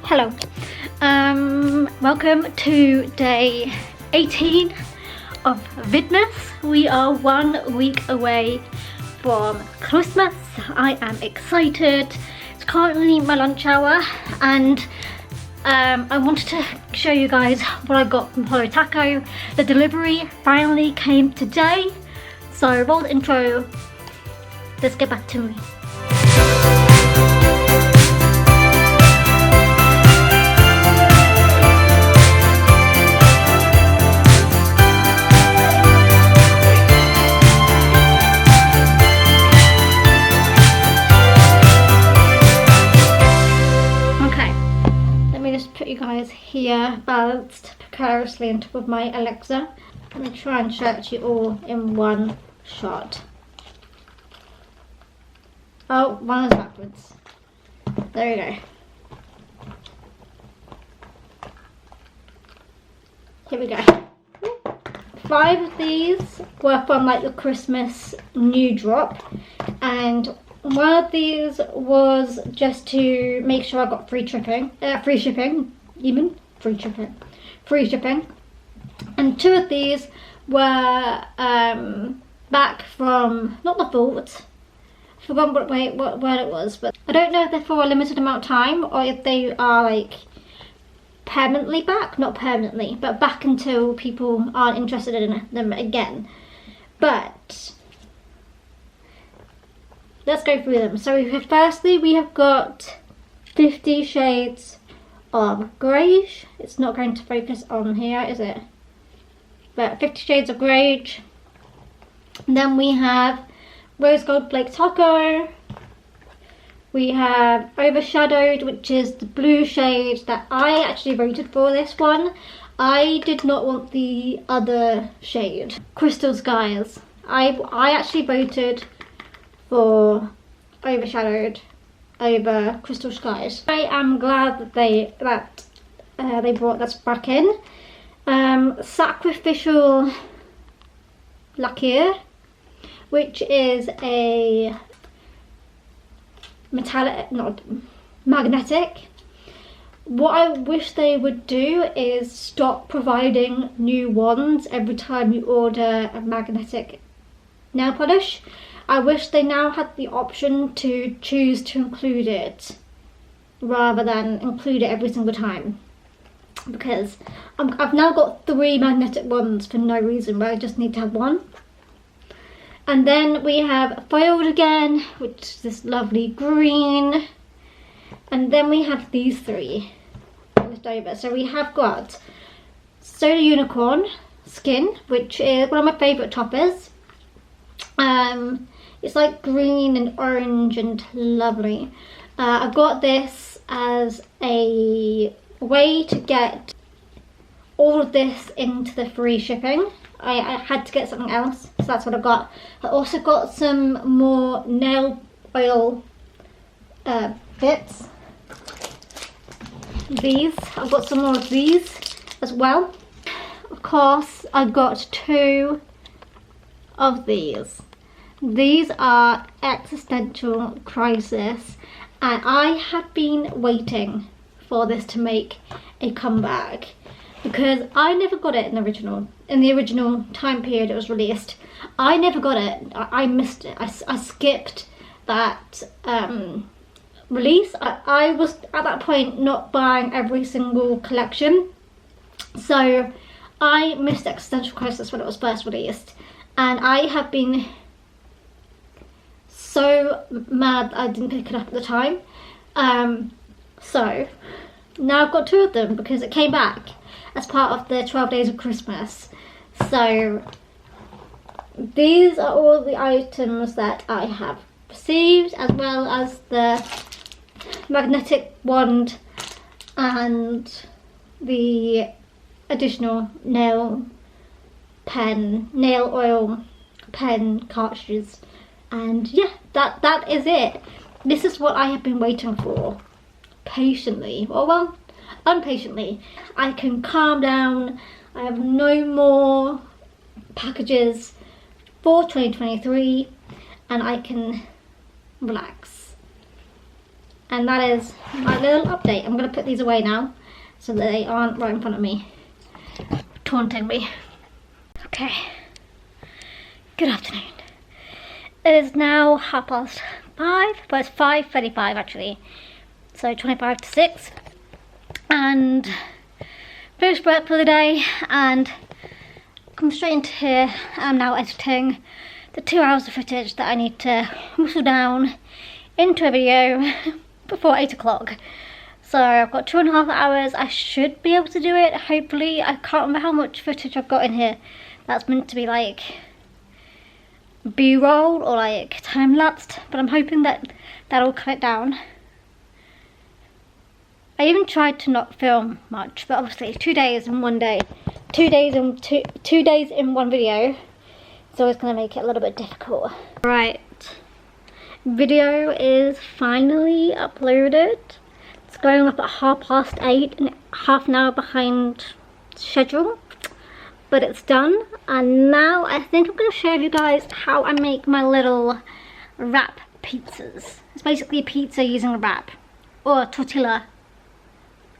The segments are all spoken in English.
Hello, welcome to day 18 of VIDMAS. We are 1 week away from Christmas. I am excited. It's currently my lunch hour and I wanted to show you guys what I got from Holo Taco. The delivery finally came today. So roll the intro, let's get back to me. Put you guys here balanced precariously on top of my Alexa. Let me try and show it to you all in one shot. Oh, one is backwards. There we go. Here we go. 5 of these were from like the Christmas new drop, and one of these was just to make sure I got free shipping, and 2 of these were back from, not the vault, I forgot what it was, but I don't know if they're for a limited amount of time or if they are like permanently back, not permanently, but back until people aren't interested in them again. But let's go through them. So firstly we have got 50 shades of greige. It's not going to focus on here, is it? But 50 shades of greige. And then we have rose gold flake taco. We have overshadowed, which is the blue shade that I actually voted for this one. I did not want the other shade. Crystal skies. I actually voted for overshadowed over crystal skies. I am glad that they brought this back in. Sacrificial lacquer, which is a metallic, not magnetic. What I wish they would do is stop providing new wands every time you order a magnetic nail polish. I wish they now had the option to choose to include it rather than include it every single time, because I've now got 3 magnetic ones for no reason, but I just need to have 1. And then we have foiled again, which is this lovely green, and then we have these 3 left over. So we have got Soda Unicorn Skin, which is one of my favourite toppers. It's like green and orange and lovely. I got this as a way to get all of this into the free shipping. I had to get something else, so that's what I got. I also got some more nail oil bits. I've got some more of these as well. Of course, I got 2 of these. These are Existential Crisis, and I have been waiting for this to make a comeback because I never got it in the original time period it was released. I never got it. I missed it. I skipped that release. I was at that point not buying every single collection, so I missed Existential Crisis when it was first released, and I have been so mad that I didn't pick it up at the time. So now I've got 2 of them because it came back as part of the 12 days of Christmas. So these are all the items that I have received, as well as the magnetic wand and the additional nail oil pen cartridges. And yeah, that is it. This is what I have been waiting for patiently, or well, impatiently. I can calm down. I have no more packages for 2023, and I can relax. And that is my little update. I'm going to put these away now so that they aren't right in front of me, taunting me. Okay, good afternoon. It is now 5:30, but it's 5:35 actually, so 25 to 6. And finished work for the day and come straight into here. I'm now editing the 2 hours of footage that I need to whittle down into a video before 8 o'clock. So I've got 2.5 hours. I should be able to do it, hopefully. I can't remember how much footage I've got in here that's meant to be like B-roll or like time-lapsed, but I'm hoping that that'll cut it down. I even tried to not film much, but obviously 2 days in one day, 2 days in two days in one video, it's always going to make it a little bit difficult. Right, video is finally uploaded. It's going up at 8:30 and half an hour behind schedule, but it's done. And now I think I'm going to show you guys how I make my little wrap pizzas. It's basically a pizza using a wrap, or a tortilla,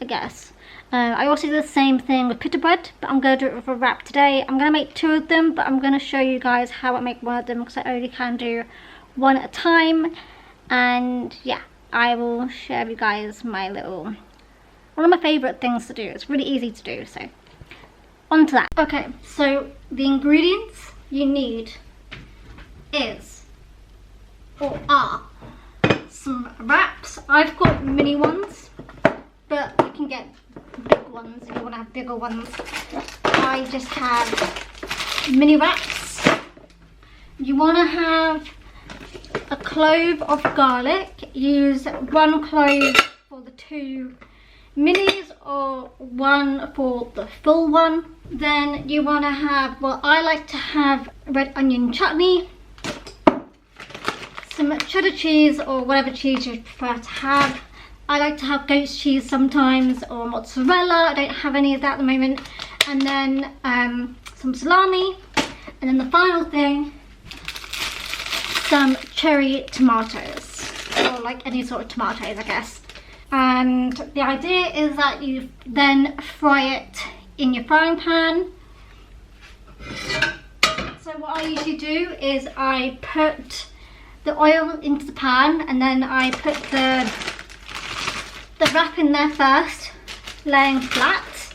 I guess. I also do the same thing with pita bread, but I'm going to do it with a wrap today. I'm going to make 2 of them, but I'm going to show you guys how I make one of them because I only can do one at a time. And yeah, I will share with you guys my little, one of my favourite things to do. It's really easy to do, so on to that. Okay, so the ingredients you need are some wraps. I've got mini ones, but you can get big ones if you want to have bigger ones. I just have mini wraps. You want to have a clove of garlic. Use 1 clove for the 2 minis or 1 for the full one. Then you want to have, well, I like to have red onion chutney, some cheddar cheese or whatever cheese you prefer to have. I like to have goat's cheese sometimes, or mozzarella. I don't have any of that at the moment. And then some salami. And then the final thing, some cherry tomatoes, or like any sort of tomatoes, I guess. And the idea is that you then fry it in your frying pan. So what I usually do is I put the oil into the pan, and then I put the wrap in there first, laying flat,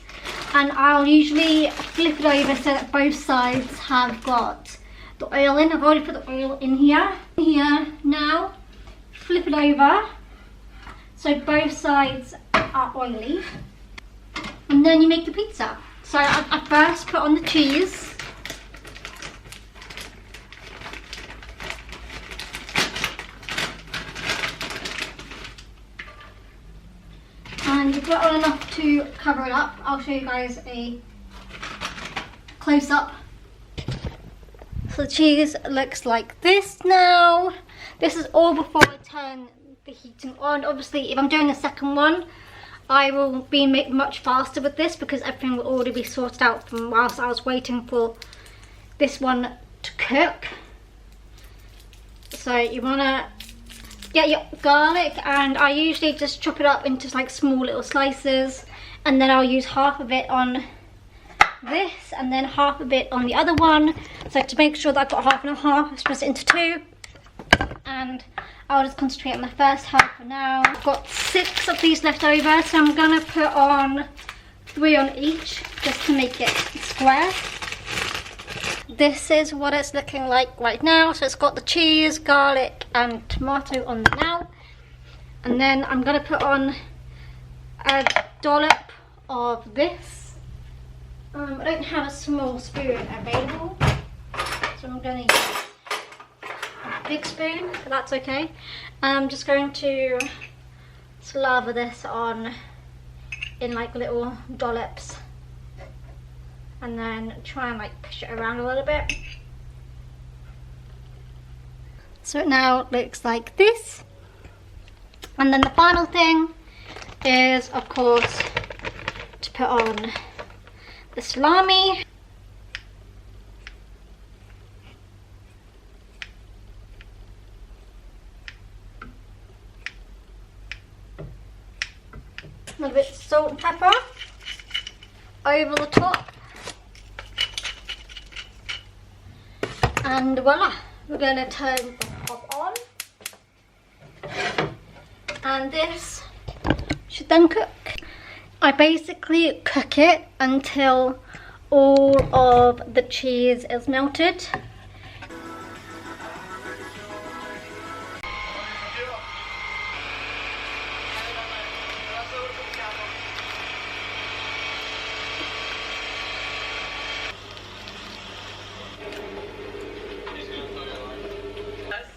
and I'll usually flip it over so that both sides have got the oil in. I've already put the oil in here. Now, flip it over so both sides are oily, and then you make the pizza. So I first put on the cheese. And you've got on enough to cover it up. I'll show you guys a close-up. So the cheese looks like this now. This is all before I turn the heating on. Obviously, if I'm doing the second one, I will be much faster with this because everything will already be sorted out from whilst I was waiting for this one to cook. So you want to get your garlic, and I usually just chop it up into like small little slices, and then I'll use half of it on this and then half of it on the other one. So to make sure that I've got half and a half, I split it into 2, and I'll just concentrate on the first half for now. I've got 6 of these left over, so I'm gonna put on 3 on each just to make it square. This is what it's looking like right now. So it's got the cheese, garlic and tomato on there now. And then I'm going to put on a dollop of this. I don't have a small spoon available, so I'm going to use a big spoon, but that's okay. I'm just going to slather this on in like little dollops, and then try and like push it around a little bit. So it now looks like this. And then the final thing is, of course, to put on the salami. of its salt and pepper over the top. And voila, we're going to turn the hob on. And this should then cook. I basically cook it until all of the cheese is melted.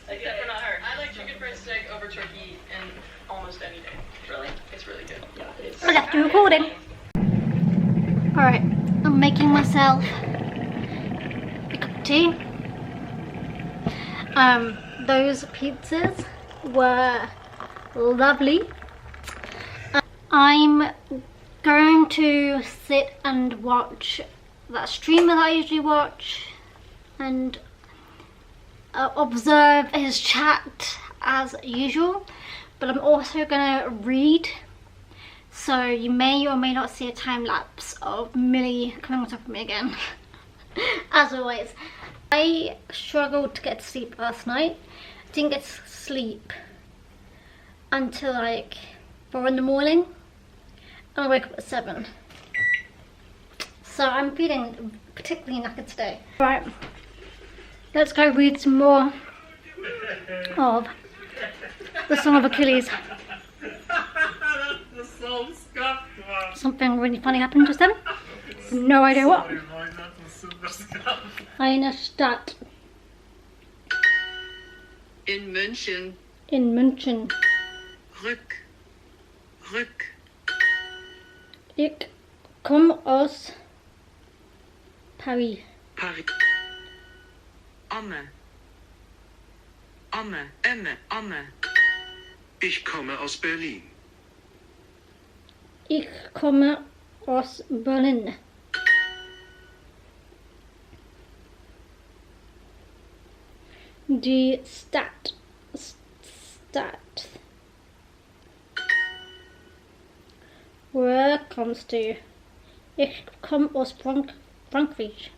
Except for not her. I like chicken fried steak over turkey and almost any day. Really, it's really good. Yeah, it's. I left the recording. Alright, I'm making myself a cup of tea. Those pizzas were lovely. I'm going to sit and watch that streamer that I usually watch and observe his chat as usual, but I'm also gonna read, so you may or may not see a time lapse of Millie coming on top of me again. As always, I struggled to get to sleep last night. Didn't get to sleep until like 4 in the morning, and I woke up at 7. So I'm feeling particularly knackered today. Right. Let's go read some more of the Song of Achilles. Something really funny happened just then. No idea what. Eine Stadt. In München. In München. Rück. Ich komme aus Paris. Paris. Amme. Ich komme aus Berlin. Ich komme aus Berlin. Die Stadt. Where kommst du? Ich komme aus Frankreich.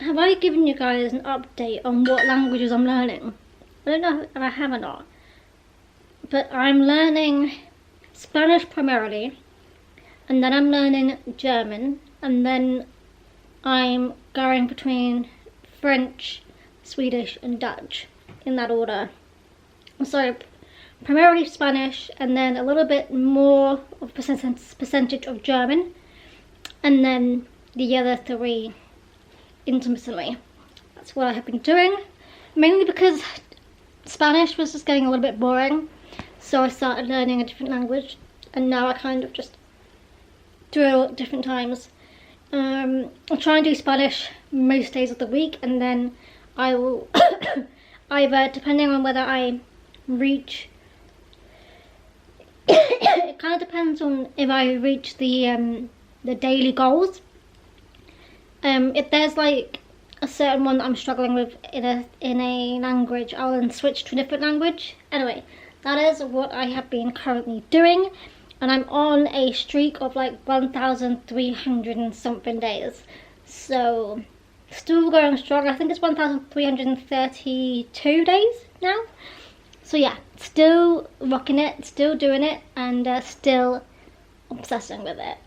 Have I given you guys an update on what languages I'm learning? I don't know if I have or not. But I'm learning Spanish primarily, and then I'm learning German, and then I'm going between French, Swedish and Dutch in that order. So primarily Spanish, and then a little bit more of percentage of German, and then the other 3 intermittently. That's what I have been doing, mainly because Spanish was just getting a little bit boring, so I started learning a different language, and now I kind of just do it all at different times. I'll try and do Spanish most days of the week, and then I will either, depending on whether I reach it kind of depends on if I reach the daily goals. If there's like a certain one that I'm struggling with in a language, I'll then switch to a different language. Anyway, that is what I have been currently doing, and I'm on a streak of like 1,300 and something days. So still going strong. I think it's 1,332 days now. So yeah, still rocking it, still doing it, and still obsessing with it.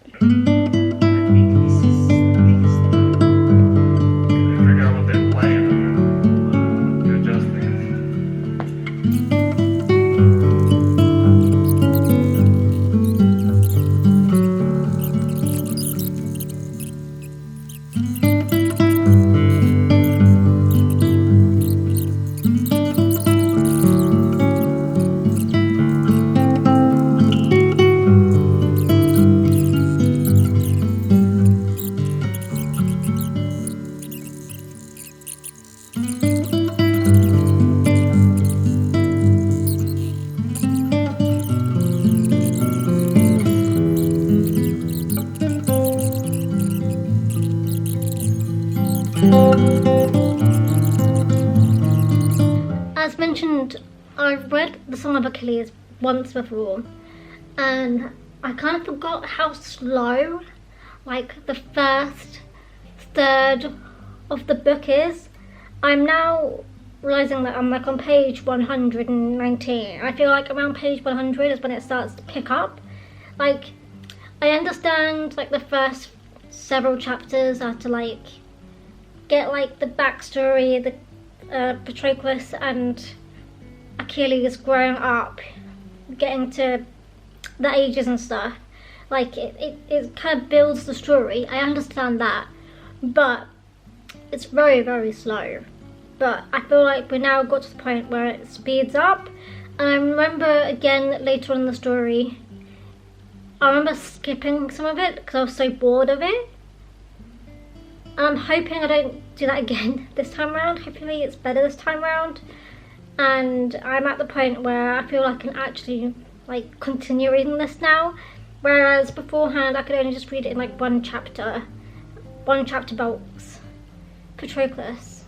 As mentioned, I've read The Song of Achilles once before, and I kind of forgot how slow like the first third of the book is. I'm now realizing that I'm like on page 119. I feel like around page 100 is when it starts to pick up. Like, I understand like the first several chapters are to like get like the backstory, the Patroclus and Achilles growing up, getting to the ages and stuff. Like it kind of builds the story. I understand that, but it's very, very slow. But I feel like we now got to the point where it speeds up. And I remember again later on in the story, I remember skipping some of it because I was so bored of it. And I'm hoping I don't do that again this time around. Hopefully it's better this time around. And I'm at the point where I feel like I can actually like continue reading this now. Whereas beforehand I could only just read it in like one chapter box. Patroclus.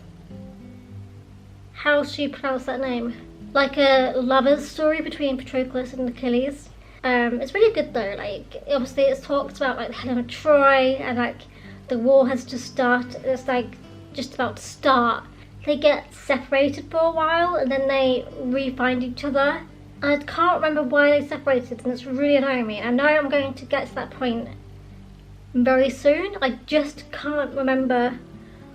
How should you pronounce that name? Like a lover's story between Patroclus and Achilles. It's really good though. Like obviously it's talks about like the Helen of Troy and like the war has just started. It's like just about to start. They get separated for a while and then they re-find each other. I can't remember why they separated and it's really annoying me. I know I'm going to get to that point very soon. I just can't remember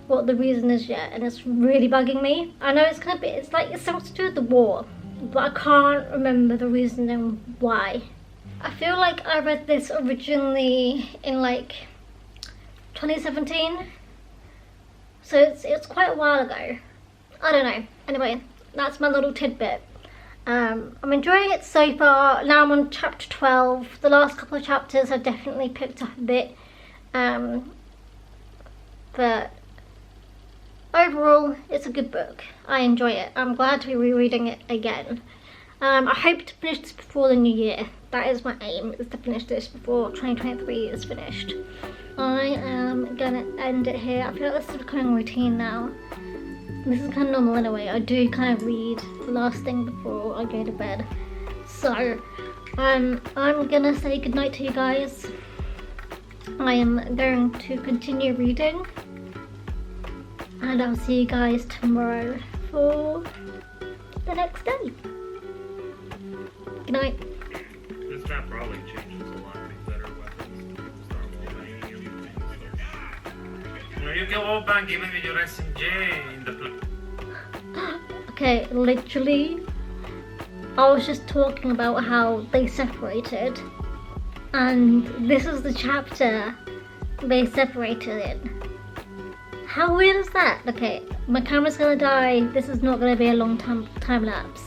what the reason is yet and it's really bugging me. I know it's gonna be, it's like it's something to do with the war, but I can't remember the reason and why. I feel like I read this originally in like 2017, so it's quite a while ago. I don't know. Anyway, that's my little tidbit. I'm enjoying it so far. Now I'm on chapter 12. The last couple of chapters have definitely picked up a bit, but overall it's a good book. I enjoy it. I'm glad to be rereading it again. I hope to finish this before the new year. That is my aim, is to finish this before 2023 is finished. I am gonna end it here. I feel like this is becoming a routine now. This is kind of normal anyway. I do kind of read the last thing before I go to bed. So, I'm gonna say goodnight to you guys. I am going to continue reading. And I'll see you guys tomorrow for the next day. Good night. This map probably changes a lot of things that are weapons. Start wallbanging everything. You can wallbang even with your SMJ in the Okay, literally, I was just talking about how they separated, and this is the chapter they separated in. How weird is that? Okay, my camera's gonna die. This is not gonna be a long time lapse.